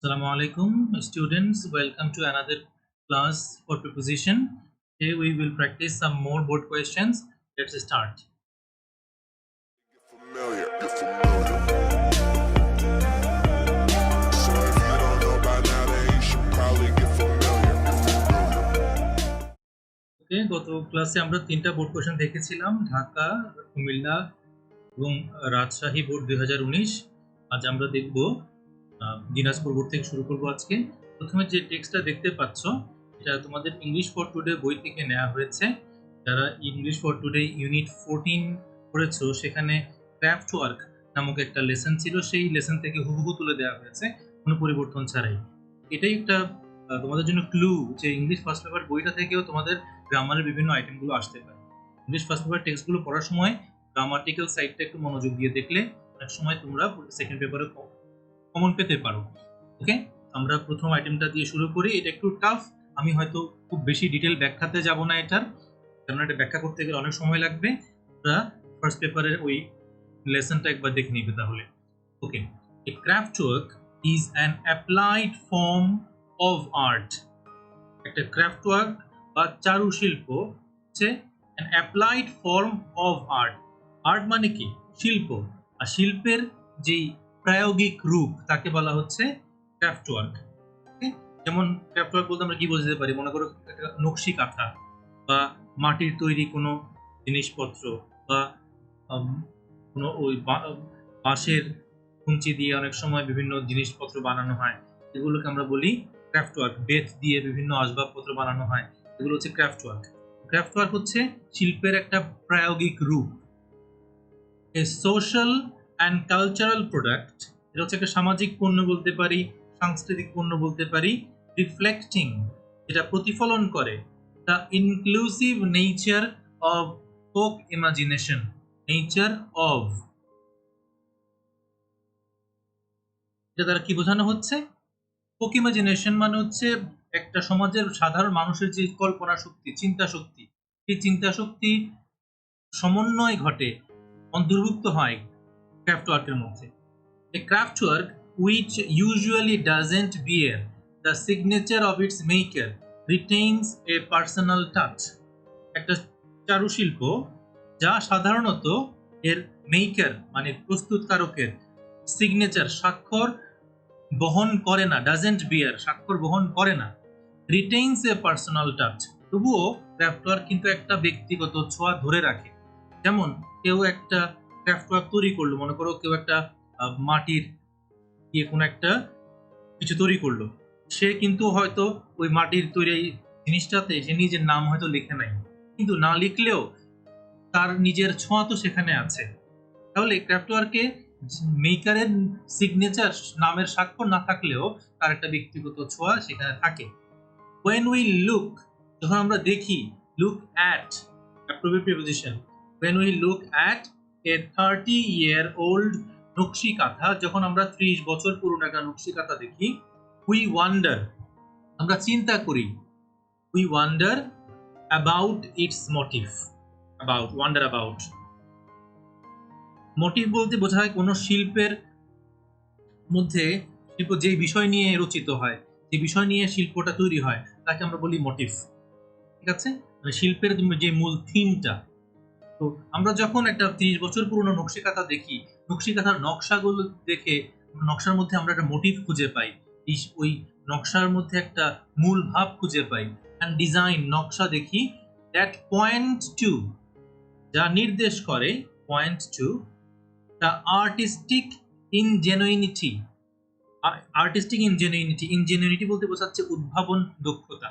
Assalamu alaikum, students. Welcome to another class for preposition. Today we will practice some more board questions. Let's start. Familiar, you're familiar. So if you don't know by now, then you should probably get familiar. ওকে, গত ক্লাসে আমরা তিনটা board question দেখেছিলাম, ঢাকা, কুমিল্লা এবং Rajshahi board 2019। আজ আমরা দেখব Dinajpur board থেকে শুরু করব আজকে। প্রথমে যে টেক্সটটা দেখতে পাচ্ছ এটা তোমাদের ইংলিশ ফর টুডে বই থেকে নেওয়া হয়েছে। যারা ইংলিশ ফর টুডে ইউনিট 14 পড়েছো সেখানে ক্রাফট ওয়ার্ক নামক একটা লেসন ছিল, সেই লেসন থেকে হুবহু তুলে দেওয়া হয়েছে কোনো পরিবর্তন ছাড়াই। এটাই একটা তোমাদের জন্য ক্লু যে ইংলিশ ফার্স্ট পেপার বইটা থেকেও তোমাদের গ্রামারের বিভিন্ন আইটেমগুলো আসতে পারে। ইংলিশ ফার্স্ট পেপার টেক্সটগুলো পড়ার সময় গ্রামাটিক্যাল সাইডটা একটু মনোযোগ দিয়ে দেখলে অনেক সময় তোমরা সেকেন্ড পেপারে কমন পেতে পারো। ওকে, আমরা প্রথম আইটেমটা দিয়ে শুরু করি। এটা একটু টাফ, আমি হয়তো খুব বেশি ডিটেল ব্যাখ্যাতে যাব না এটার, কারণ এটা ব্যাখ্যা করতে গেলে অনেক সময় লাগবে। আমরা ফার্স্ট পেপারের ওই লেসনটা একবার দেখে নিবে তাহলে। Okay, a craft work is an applied form of art. একটা ক্রাফট ওয়ার্ক বা চারুশিল্প হচ্ছে an applied form of art. Art মানে কি? শিল্প, আর শিল্পের যেই প্রায়োগিক রূপ তাকে বলা হচ্ছে ক্রাফট ওয়ার্ক। যেমন ক্রাফট ওয়ার্ক বলতে আমরা কি বোঝাতে পারি? মনে করো একটা নকশি কাঁথা বা মাটির তৈরি কোনো জিনিসপত্র বা কোনো ওই বাঁশের খুঞ্চি দিয়ে অনেক সময় বিভিন্ন জিনিসপত্র বানানো হয়, এগুলোকে আমরা বলি ক্রাফট ওয়ার্ক। বেত দিয়ে বিভিন্ন আসবাবপত্র বানানো হয়, এগুলো হচ্ছে ক্রাফট ওয়ার্ক। ক্রাফট ওয়ার্ক হচ্ছে শিল্পের একটা প্রায়োগিক রূপ। এ সোশ্যাল অ্যান্ড কালচারাল প্রোডাক্ট, এটা হচ্ছে একটা সামাজিক পণ্য বলতে পারি, সাংস্কৃতিক পণ্য বলতে পারি। রিফ্লেক্টিং, যেটা প্রতিফলন করে the inclusive nature of folk imagination. Nature of, এটা দ্বারা কি বোঝানো হচ্ছে? ফোক ইমাজিনেশন মানে হচ্ছে একটা সমাজের সাধারণ মানুষের যে কল্পনা শক্তি, চিন্তা শক্তি, সেই চিন্তা শক্তি সমন্বয় ঘটে, অন্তর্ভুক্ত হয় ক্রাফট ওয়ার্কের মধ্যে। A craft work which usually doesn't bear the signature of its maker retains a personal touch. একটা চারুশিল্প যা সাধারণত এর মেকার মানে প্রস্তুতকারকের সিগনেচার স্বাক্ষর বহন করে না, ডাজেন্ট বিয়ার স্বাক্ষর বহন করে না, রিটেইনস এ পার্সোনাল টাচ, তবুও ক্রাফট ওয়ার্ক কিন্তু একটা ব্যক্তিগত ছোঁয়া ধরে রাখে। যেমন কেউ একটা ক্রাফট ওয়ার্ক তৈরি করলো, মনে করো কেউ একটা মাটির দিয়ে কোনো একটা কিছু তৈরি করলো, সে কিন্তু হয়তো ওই মাটির তৈরি জিনিসটাতে সে নিজের নাম হয়তো লিখে নাই, কিন্তু না লিখলেও তার নিজের ছোঁয়া তো সেখানে আছে। তাহলে ক্রাফট ওয়ার্কে মেকারের সিগনেচার নামের স্বাক্ষর না থাকলেও তার একটা ব্যক্তিগত ছোঁয়া সেখানে থাকে। when we look, যখন আমরা দেখি, look at appropriate preposition, when we look at a 30-year-old নকশি কাঁথা, যখন আমরা 30 বছর পুরনো একটা নকশি কাঁথা দেখি, we wonder, আমরা চিন্তা করি, we wonder about its motive, about, wonder about। Motive বলতে বোঝায় কোনো শিল্পের মধ্যে, শিল্প যে বিষয় নিয়ে রচিত হয়, যে বিষয় নিয়ে শিল্পটা তৈরি হয় তাকে আমরা বলি মোটিভ। ঠিক আছে, মানে শিল্পের যে মূল থিমটা। তো আমরা যখন একটা 30 বছর পুরনো নকশি কাঁথা দেখি, নকশি কাঁথার নকশাগুলো দেখে নকশার মধ্যে আমরা একটা মোটিভ খুঁজে পাই, ওই নকশার মধ্যে একটা মূল ভাব খুঁজে পাই। অ্যান্ড ডিজাইন, নকশা দেখি, দ্যাট পয়েন্ট টু, যা নির্দেশ করে, point to the artistic ingenuity. Artistic ingenuity, ingenuity বলতে বোঝাচ্ছে উদ্ভাবন দক্ষতা,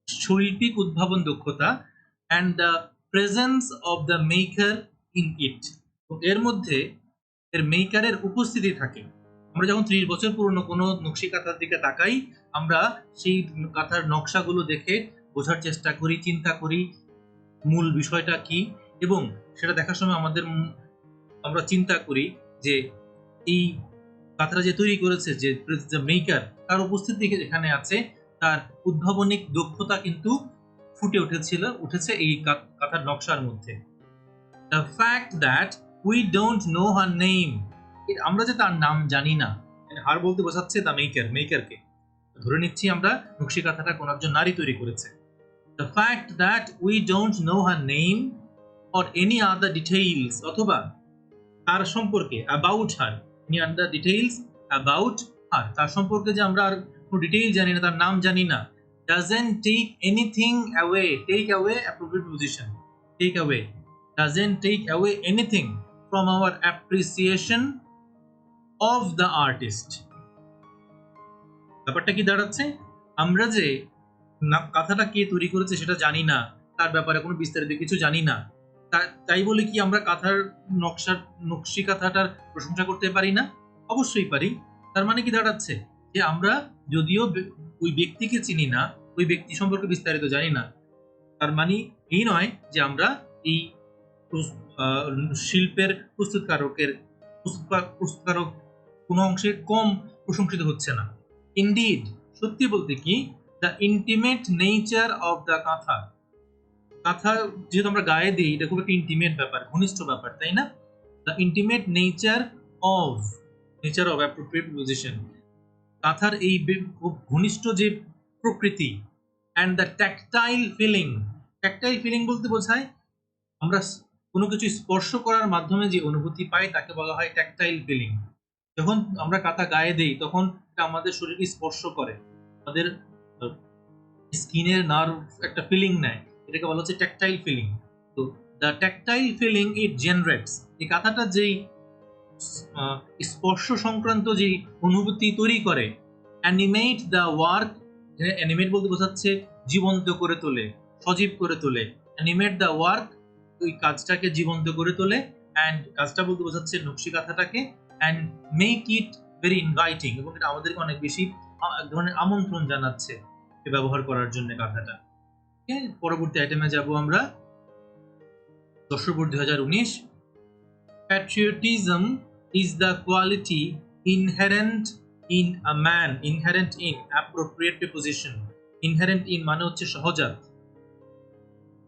শৈল্পিক উদ্ভাবন দক্ষতা। And the presence of the maker in it, এর মধ্যে এর মেকারের উপস্থিতি থাকে। আমরা যখন 30 বছর পুরনো কোনো নকশি কাঁথার দিকে তাকাই, আমরা সেই কাঁথার নকশাগুলো দেখে বোঝার চেষ্টা করি, চিন্তা করি মূল বিষয়টা কি, এবং সেটা দেখার সময় আমরা চিন্তা করি যে এই কাঁথাটা যে তৈরি করেছে, যে মেকার, তার উপস্থিতি এখানে আছে, তার উদ্ভাবনিক দক্ষতা কিন্তু ফুটে উঠেছে এই কাঁথার নকশার মধ্যে। The fact that we don't know her name, আমরা যে তার নাম জানি না, হার বলতে বোঝাচ্ছে দ্য মেকার, মেকারকে। ধরে নিচ্ছি আমরা নকশি কাঁথাটা কোন একজন নারী তৈরি করেছে। The fact that we don't know her name or any other details, অথবা তার সম্পর্কে about her, any other details about her, তার সম্পর্কে যে আমরা আর কোনো ডিটেইল জানি না, তার নাম জানি না, doesn't take anything away, take away appropriate position, take away, doesn't take away anything from our appreciation of the artist. ব্যাপারটা কি দাঁড়াচ্ছে, আমরা যে কথাটা কে তৈরি করেছে সেটা জানি না, তার ব্যাপারে কোনো বিস্তারিত কিছু জানি না, তাই বলে কি আমরা কাঁথার নকশি কাঁথাটার প্রশংসা করতে পারি না? অবশ্যই পারি। তার মানে কি দাঁড়াচ্ছে যে আমরা যদিও ওই ব্যক্তিকে চিনি না, ওই ব্যক্তি সম্পর্কে বিস্তারিত জানি না, তার মানে এই নয় যে আমরা এই শিল্পের প্রস্তুতকারক কোনো অংশে কম প্রশংসিত হচ্ছে না। ইনডিড, সত্যি বলতে কি, the intimate nature of the কাঁথা, কাঁথা যেহেতু আমরা গায়ে দিই, এটা খুব একটা ইন্টিমেট ব্যাপার, ঘনিষ্ঠ ব্যাপার, তাই না? The intimate nature of appropriate position, কাঁথার এই খুব ঘনিষ্ঠ যে প্রকৃতি, অ্যান্ড দ্য ট্যাকটাইল ফিলিং বলতে বোঝায় আমরা কোনো কিছু স্পর্শ করার মাধ্যমে যে অনুভূতি পাই তাকে বলা হয় ট্যাকটাইল ফিলিং। যখন আমরা কাঁথা গায়ে দেই তখন এটা আমাদের শরীরকে স্পর্শ করে, আমাদের স্কিনের নার্ভ একটা ফিলিং নেয়, এটাকে বলা হচ্ছে ট্যাকটাইল ফিলিং। তো the tactile feeling it generates, এই কাঁথাটা যেই স্পর্শ সংক্রান্ত যে অনুভূতি তৈরি করে, অ্যানিমেট দ্য ওয়ার্ক, অ্যানিমেট বলতে বোঝাচ্ছে জীবন্ত করে তোলে, সজীব করে তোলে, অ্যানিমেট দ্য ওয়ার্ক, ওই কাজটাকে জীবন্ত করে তোলে, অ্যান্ড কাজটা বলতে বোঝাচ্ছে নকশি কাঁথাটাকে, and make it very inviting, এবং এটা আমাদেরকে অনেক বেশি এক ধরনের আমন্ত্রণ জানাচ্ছে ব্যবহার করার জন্য কাঁথাটা। পরবর্তী আইটেমে যাব আমরা, Jessore 2019। Patriotism is the quality inherent in a man, inherent in appropriate preposition, inherent in মানে হচ্ছে সহজাত।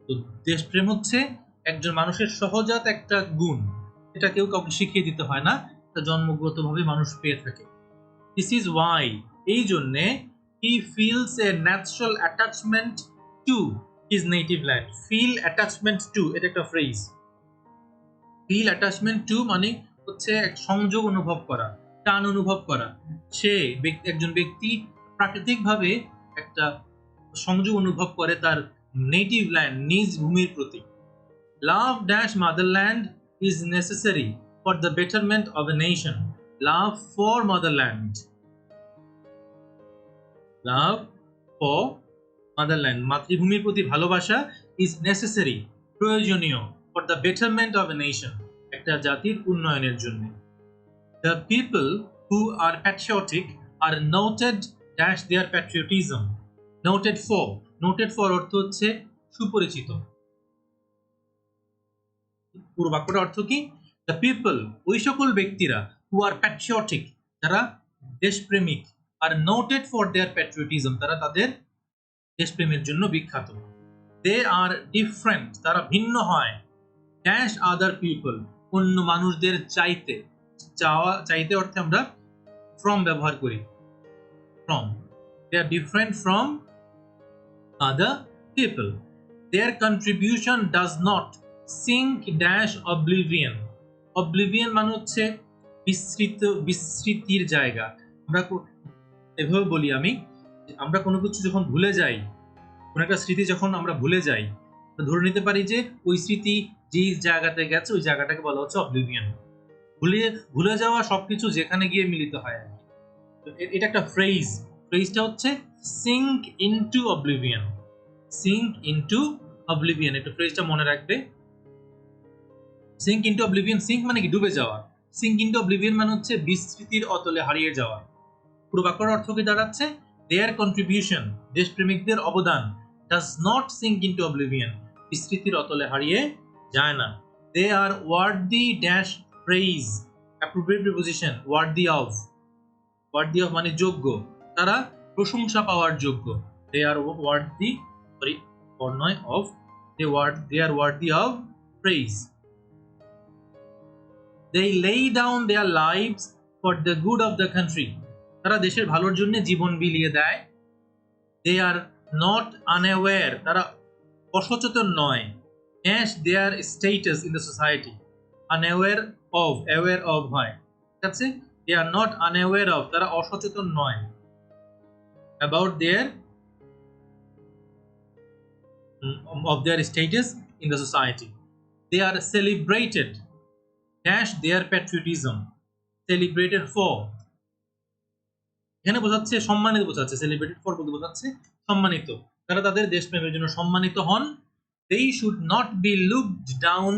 তো দেশপ্রেম হচ্ছে একজন মানুষের সহজাত একটা গুণ, এটা কেউ কাউকে শিখিয়ে দিতে হয় না, এটা জন্মগতভাবে মানুষ পেয়ে থাকে। This is why, এই জন্যে, he feels a natural attachment to his native land. Feel attachment to, এটা একটা ফ্রেজ। ফিল অ্যাটাচমেন্ট টু মানে হচ্ছে এক সংযোগ অনুভব করা, টান অনুভব করা। সে একজন ব্যক্তি প্রাকৃতিকভাবে একটা সংযোগ অনুভব করে তার নেটিভ ল্যান্ড, নিজ ভূমির প্রতি। Love dash motherland is necessary for the betterment of a nation. Love for motherland, love for motherland, মাতৃভূমির প্রতি ভালোবাসা, ইজ নেসেসারি, প্রয়োজনীয়, for the betterment of a nation, একটা জাতির উন্নয়নের জন্য। The people who are patriotic are noted dash their patriotism. Noted for অর্থ হচ্ছে সুপরিচিত। পুরো বাক্যটার অর্থ কি? The people, ওই সকল ব্যক্তিরা, who are patriotic, যারা দেশপ্রেমিক, are noted for their patriotism, তারা তাদের দেশপ্রেমের জন্য বিখ্যাত। They are different, তারা ভিন্ন হয়, ড্যাশ আদার পিপল, অন্য মানুষদের চাইতে। চাইতে অর্থে আমরা ফ্রম ব্যবহার করি, from. They are different from other people. Their contribution does not sink dash oblivion. Oblivion মানে হচ্ছে বিস্মৃতির জায়গা। আমরা এভাবে বলি আমি, আমরা কোনো কিছু যখন ভুলে যাই, কোনো একটা স্মৃতি যখন আমরা ভুলে যাই, ধরে নিতে পারি যে ওই স্মৃতি যে জায়গাতে গেছে ওই জায়গাটাকে বলা হচ্ছে অবলিভিয়ন। ভুলে যাওয়া সবকিছু যেখানে গিয়ে মিলিত হয়। এটা একটা ফ্রেজটা হচ্ছে sink into oblivion, sink into oblivion, একটু ফ্রেজটা মনে রাখবে। সিঙ্ক ইনটু অবলিভিয়ন, সিঙ্ক মানে কি? ডুবে যাওয়া। সিঙ্ক ইনটু অবলিভিয়ন মানে হচ্ছে বিস্মৃতির অতলে হারিয়ে যাওয়া। পুরো বাক্যের অর্থ কি দাঁড়াচ্ছে? দেয়ার কন্ট্রিবিউশন, দেশপ্রেমিকদের অবদান, does not sink into oblivion, বিস্মৃতির অতলে হারিয়ে যায় না। They are worthy dash praise, appropriate preposition, worthy of মানে যোগ্য, তারা প্রশংসা পাওয়ার যোগ্য। They are worthy, of, they are worthy of praise. They lay down their lives for the good of the country, তারা দেশের ভালোর জন্য জীবন বিলিয়ে দেয়। দে আর নট আনঅ্যাওয়্যার, তারা অসচেতন নয়। Dash their status in the society, unaware of, aware of হয়, ঠিক আছে। দে আর নট আনঅ্যাওয়্যার অফ, তারা অসচেতন নয়। About their of their status in the society. They are celebrated dash their patriotism, celebrated for, এখানে বোঝাচ্ছে সম্মানিত, বোঝাচ্ছে celebrated for বলতে বোঝাচ্ছে সম্মানিত, তারা তাদের দেশপ্রেমের জন্য সম্মানিত হন। They should not be looked down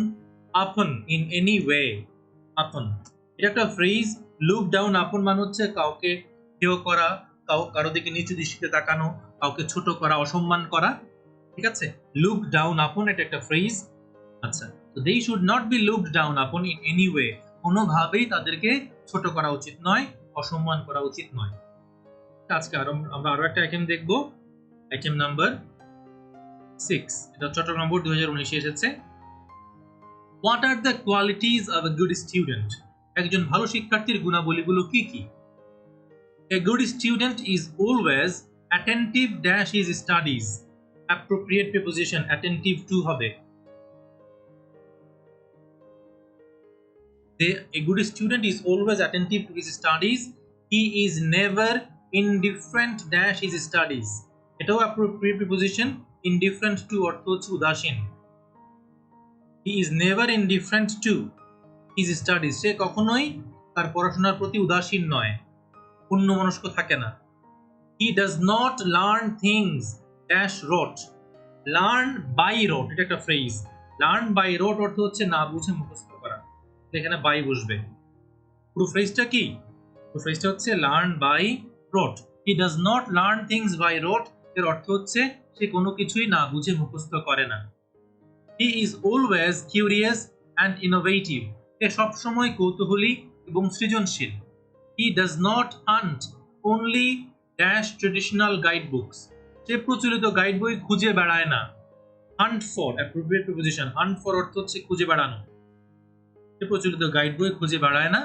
upon in any way. upon এটা একটা ফ্রেজ। look down upon মানে হচ্ছে কাউকে হেয় করা, কারো দিকে নিচু দৃষ্টিতে তাকানো, কাউকে ছোট করা, অসম্মান করা, ঠিক আছে। লুক ডাউন আপন এটা একটা ফ্রেজ। আচ্ছা, তো they should not be looked down upon in any way, কোনোভাবেই তাদেরকে ছোট করা উচিত নয়, অসম্মান করা উচিত নয়। আজকে আমরা আরো একটা আইটেম দেখব, আইটেম নাম্বার 6, এটা চট্টগ্রাম বোর্ড 2019 এসেছে। What are the qualities of a good student, একজন ভালো শিক্ষার্থীর গুণাবলীগুলো কি কি? A good student is always attentive dash his studies, appropriate preposition attentive to হবে। A good student is always attentive to his studies. He is never indifferent dash his studies, এটাও appropriate preposition। indifferent to অর্থ হচ্ছে উদাসীন। He is never indifferent to his studies, সে কখনোই তার পড়াশোনার প্রতি উদাসীন নয়, অন্যমনস্ক থাকে না। He does not learn things dash rote, learn by rote এটা একটা ফ্রেজ। লার্ন বাই রোট অর্থ হচ্ছে না বুঝে মুখস্থ করা, এখানে বাই বসবে। পুরো ফ্রেজটা কি? পুরো ফ্রেজটা হচ্ছে learn by rote. He does not learn things by rote, এর অর্থ হচ্ছে সে কোনো কিছুই না বুঝে মুখস্থ করে না। He is always curious and innovative, সে সবসময় কৌতূহলী এবং সৃজনশীল। He does not hunt only dash traditional guide books, সে প্রচলিত গাইড বই খুঁজে বেড়ায় না। Hunt for appropriate preposition, hunt for অর্থ হচ্ছে খুঁজে বেড়ানো, সে প্রচলিত গাইড বই খুঁজে বেড়ায় না।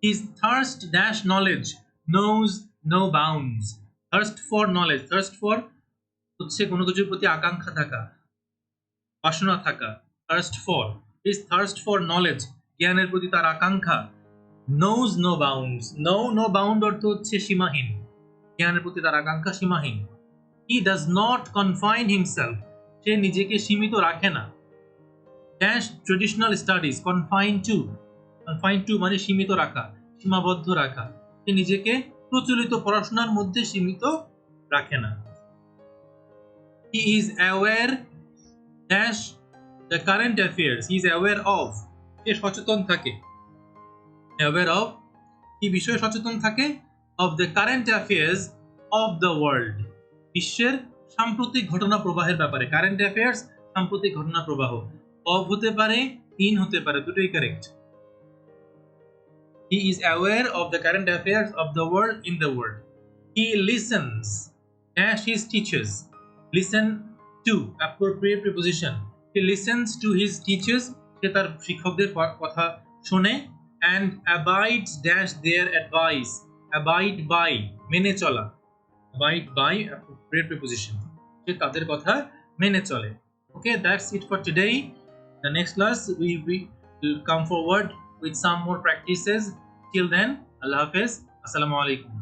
His thirst dash knowledge knows no bounds, thirst for knowledge, thirst for হচ্ছে কোনো কিছুর প্রতি আকাঙ্ক্ষা থাকা, বাসনা থাকা। Thirst for, his thirst for knowledge, জ্ঞানের প্রতি তার আকাঙ্ক্ষা। Knows no bounds, no bound অর্থ হচ্ছে সীমাহীন, জ্ঞানের প্রতি তার আকাঙ্ক্ষা সীমাহীন। He does not confine himself, সে নিজেকে সীমিত রাখে না। Dash traditional studies, confine to মানে সীমিত রাখা, সীমাবদ্ধ রাখা, সে নিজেকে প্রচলিত পড়াশোনার মধ্যে সীমিত রাখে না। He is aware dash the current affairs, he is aware of, সে সচেতন থাকে। অ্যাওয়্যার অফ কি বিষয়ে সচেতন থাকে? of the current affairs of the world, বিশ্বের সাম্প্রতিক ঘটনা প্রবাহের ব্যাপারে। কারেন্ট অ্যাফেয়ার্স সাম্প্রতিক ঘটনা প্রবাহ, অফ হতে পারে, ইন হতে পারে, দুটোই correct. he is aware of the current affairs of the world in the world. he listens dash his teachers, listen to appropriate preposition, he listens to his teachers, সে তার শিক্ষকদের কথা শোনে। and abides dash their advice, abide by মেনে চলা, abide by appropriate preposition, সে তাদের কথা মেনে চলে। Okay, that's it for today. The next class we will come forward with some more practices. Till then, Allah Hafiz, Assalamu alaikum.